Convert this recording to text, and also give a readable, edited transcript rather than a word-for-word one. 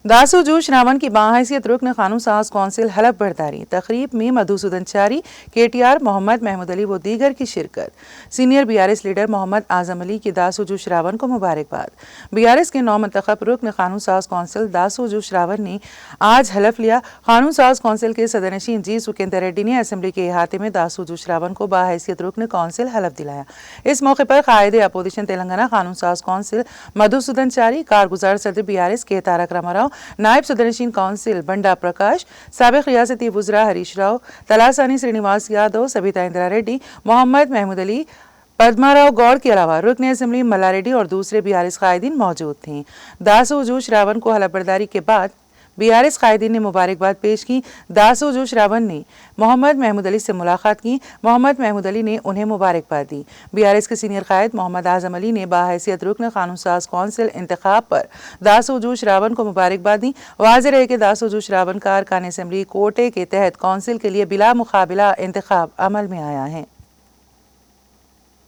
داسو شراون کی باحیثیت رکن قانون ساز کونسل حلف برداری۔ تقریب میں Madhusudhan Chary, K T R, Mohammed Mahmood Ali و دیگر کی شرکت۔ Senior B R S leader Mohammed Azam Ali کی داسو شراون کو مبارکباد۔ بی آر ایس کے نو منتخب رکن قانون ساز کونسل داسو شراون نے آج حلف لیا۔ قانون ساز کونسل کے صدر نشین جی سکھیندر ریڈی نے اسمبلی کے احاطے میں داسو شراون کو باحیثیت رکن کونسل حلف دلایا۔ اس موقع پر قائد اپوزیشن تلنگانہ قانون ساز کونسل مدھوسودن چاری، کارگزار صدر بی آر ایس کے تارک راما راؤ، نائب صدر نشین کونسل بنڈا پرکاش، سابق ریاستی وزراء ہریش راؤ، تلاسانی سرینیواس یادو، سبیتا اندرا ریڈی، محمد محمود علی، پدما راؤ گوڑ کے علاوہ رکن اسمبلی ملا ریڈی اور دوسرے بی آر ایس قائدین موجود تھے۔ داسو شراون کو حلف برداری کے بعد بی آر ایس قائدین نے مبارکباد پیش کی۔ داسو شراون نے محمد محمود علی سے ملاقات کی۔ محمد محمود علی نے انہیں مبارکباد دی۔ بی آر ایس کے سینئر قائد محمد اعظم علی نے باحیثیت رکن قانون ساز کونسل انتخاب پر داسو شراون کو مبارکباد دی۔ واضح رہے کہ داسو شراون کا ارکان اسمبلی کوٹے کے تحت کونسل کے لیے بلا مقابلہ انتخاب عمل میں آیا ہے۔